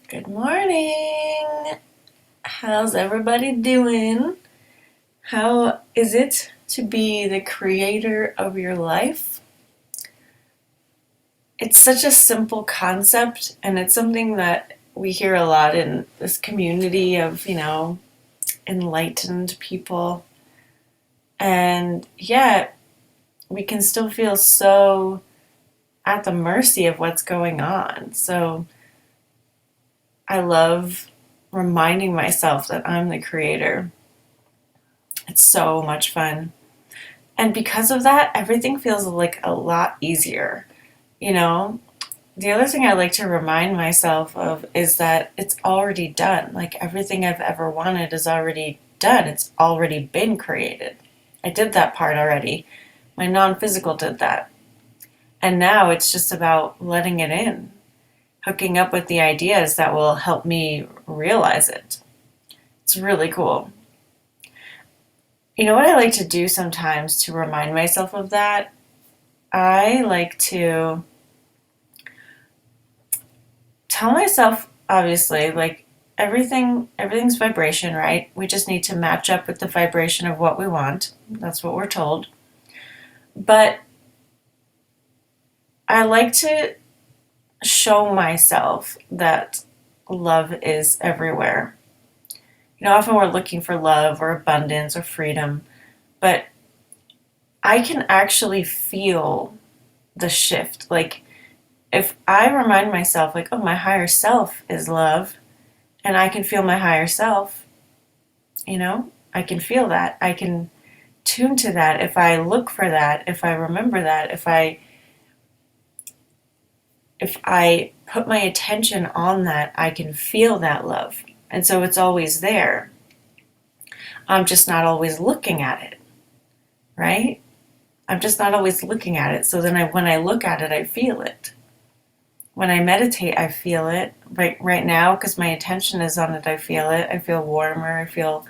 Good morning. How's everybody doing? How is it to be the creator of your life? It's such a simple concept, and it's something that we hear a lot in this community of, enlightened people. And yet, we can still feel so at the mercy of what's going on. So, I love reminding myself that I'm the creator. It's so much fun. And because of that, everything feels like a lot easier. You know, the other thing I like to remind myself of is that it's already done. Like everything I've ever wanted is already done, it's already been created. I did that part already. My non physical did that. And now it's just about letting it in, hooking up with the ideas that will help me realize it. It's really cool. You know what I like to do sometimes to remind myself of that? I like to tell myself, obviously, like everything's vibration, right? We just need to match up with the vibration of what we want. That's what we're told. But I like to show myself that love is everywhere. Often we're looking for love or abundance or freedom, but I can actually feel the shift. Like if I remind myself, like, oh, my higher self is love, and I can feel my higher self, I can feel that. I can tune to that if I look for that, if I remember that, if I put my attention on that, I can feel that love. And so it's always there. I'm just not always looking at it, right? I'm just not always looking at it. So then when I look at it, I feel it. When I meditate, I feel it. Right now, because my attention is on it, I feel it. I feel warmer. I feel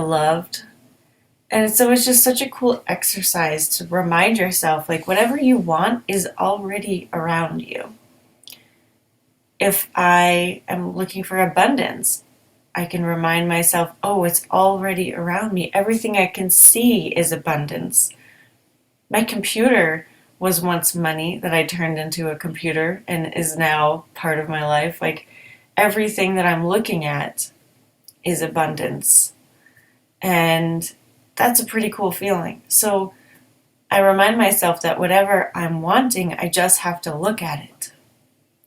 loved. And so it's just such a cool exercise to remind yourself, like, whatever you want is already around you. If I am looking for abundance, I can remind myself, oh, it's already around me. Everything I can see is abundance. My computer was once money that I turned into a computer and is now part of my life. Like everything that I'm looking at is abundance. And that's a pretty cool feeling. So I remind myself that whatever I'm wanting, I just have to look at it.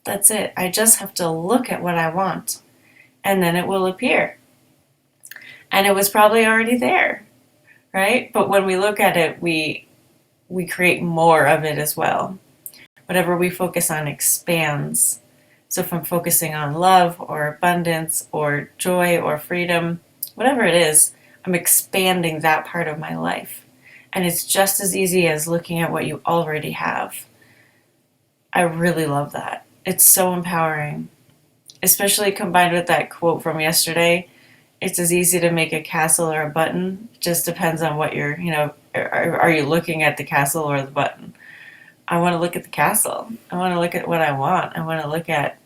That's it. I just have to look at what I want, and then it will appear. And it was probably already there, right? But when we look at it, we create more of it as well. Whatever we focus on expands. So if I'm focusing on love or abundance or joy or freedom, whatever it is, I'm expanding that part of my life. And it's just as easy as looking at what you already have. I really love that. It's so empowering, especially combined with that quote from yesterday. It's as easy to make a castle or a button. It just depends on what are you looking at the castle or the button? I want to look at the castle. I want to look at what I want. I want to look at,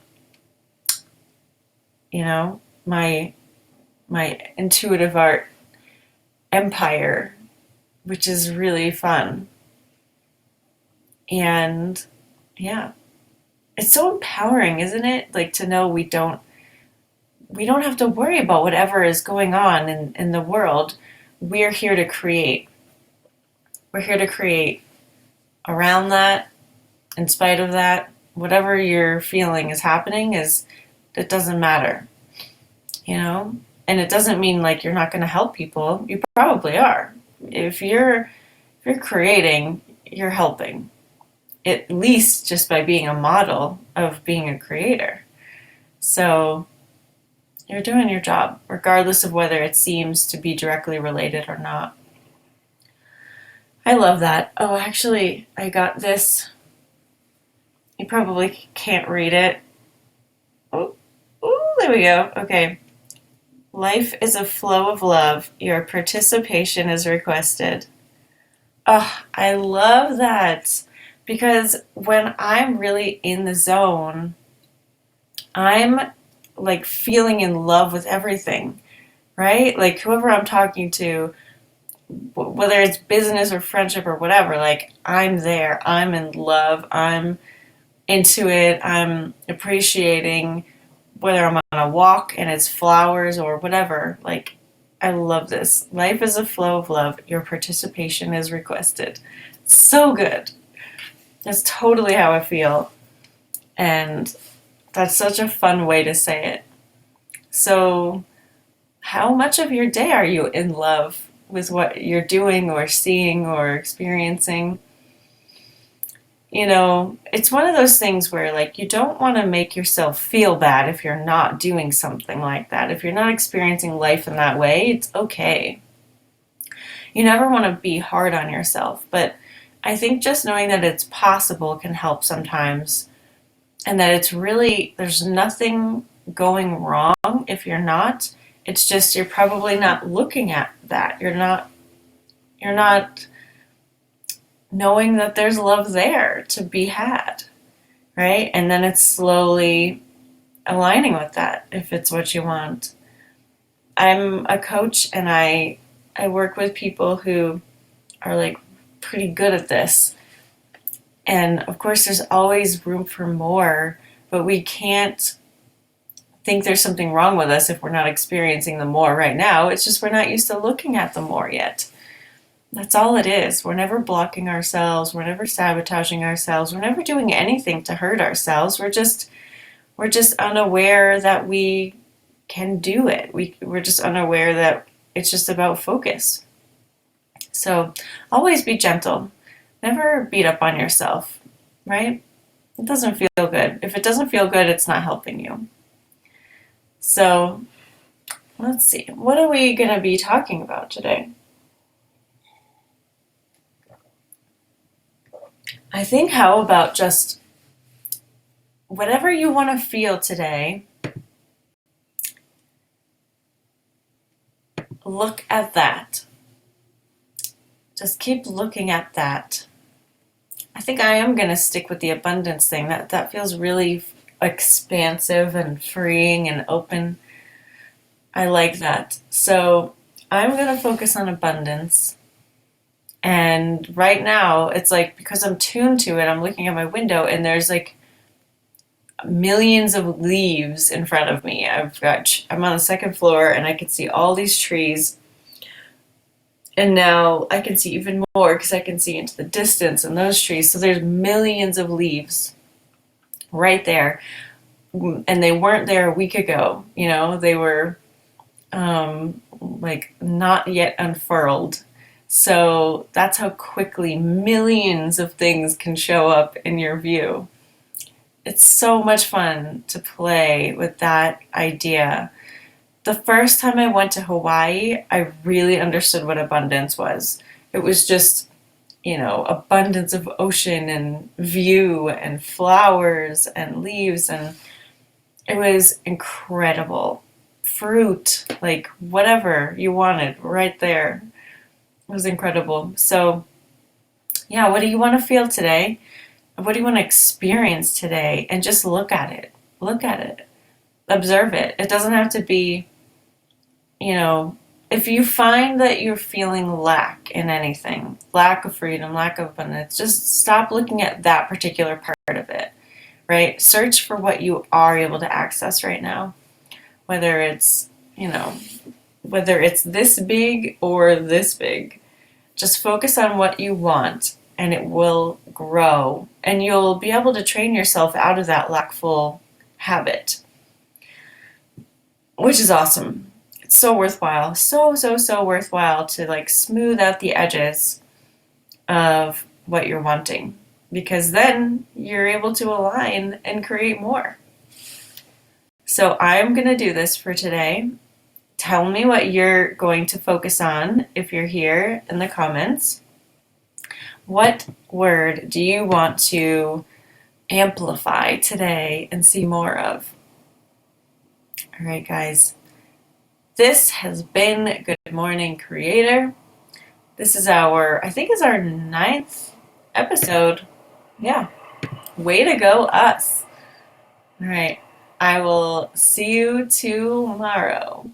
my intuitive art empire, which is really fun. And yeah, it's so empowering, isn't it? Like to know we don't have to worry about whatever is going on in the world. We're here to create. We're here to create around that, in spite of that, whatever you're feeling is happening it doesn't matter, And it doesn't mean like you're not going to help people. You probably are. If you're creating, you're helping. At least just by being a model of being a creator. So you're doing your job, regardless of whether it seems to be directly related or not. I love that. Oh, actually, I got this. You probably can't read it. Oh, there we go. Okay. Life is a flow of love. Your participation is requested. Oh, I love that. Because when I'm really in the zone, I'm like feeling in love with everything, right? Like whoever I'm talking to, whether it's business or friendship or whatever, like I'm there. I'm in love. I'm into it. I'm appreciating whether I'm on a walk and it's flowers or whatever. Like, I love this. Life is a flow of love. Your participation is requested. So good. That's totally how I feel. And that's such a fun way to say it. So, how much of your day are you in love with what you're doing or seeing or experiencing? You know, it's one of those things where, like, you don't want to make yourself feel bad if you're not doing something like that. If you're not experiencing life in that way, it's okay. You never want to be hard on yourself, but I think just knowing that it's possible can help sometimes, and that it's really, there's nothing going wrong if you're not. It's just you're probably not looking at that. You're not knowing that there's love there to be had, right? And then it's slowly aligning with that if it's what you want. I'm a coach and I work with people who are like pretty good at this. And of course there's always room for more, but we can't think there's something wrong with us if we're not experiencing the more right now. It's just we're not used to looking at the more yet. That's all it is. We're never blocking ourselves. We're never sabotaging ourselves. We're never doing anything to hurt ourselves. We're just unaware that we can do it. We're just unaware that it's just about focus. So always be gentle. Never beat up on yourself, right? It doesn't feel good. If it doesn't feel good, it's not helping you. So let's see. What are we going to be talking about today? I think how about just whatever you want to feel today, look at that. Just keep looking at that. I think I am going to stick with the abundance thing. That feels really expansive and freeing and open. I like that. So I'm going to focus on abundance. And right now, it's like because I'm tuned to it, I'm looking at my window and there's like millions of leaves in front of me. I'm on the second floor and I can see all these trees. And now I can see even more because I can see into the distance in those trees. So there's millions of leaves right there. And they weren't there a week ago. You know, they were like not yet unfurled. So that's how quickly millions of things can show up in your view. It's so much fun to play with that idea. The first time I went to Hawaii, I really understood what abundance was. It was just, you know, abundance of ocean and view and flowers and leaves, and it was incredible. Fruit, like whatever you wanted, right there. It was incredible. So, yeah, what do you want to feel today? What do you want to experience today? And just look at it. Look at it. Observe it. It doesn't have to be, you know, if you find that you're feeling lack in anything, lack of freedom, lack of abundance, just stop looking at that particular part of it, right? Search for what you are able to access right now, whether it's, you know, whether it's this big or this big. Just focus on what you want and it will grow and you'll be able to train yourself out of that lackful habit, which is awesome. It's so worthwhile, so worthwhile to like smooth out the edges of what you're wanting, because then you're able to align and create more. So I'm going to do this for today. Tell me what you're going to focus on if you're here in the comments. What word do you want to amplify today and see more of? All right, guys. This has been Good Morning Creator. This is I think it's our 9th episode. Yeah. Way to go, us. All right. I will see you tomorrow.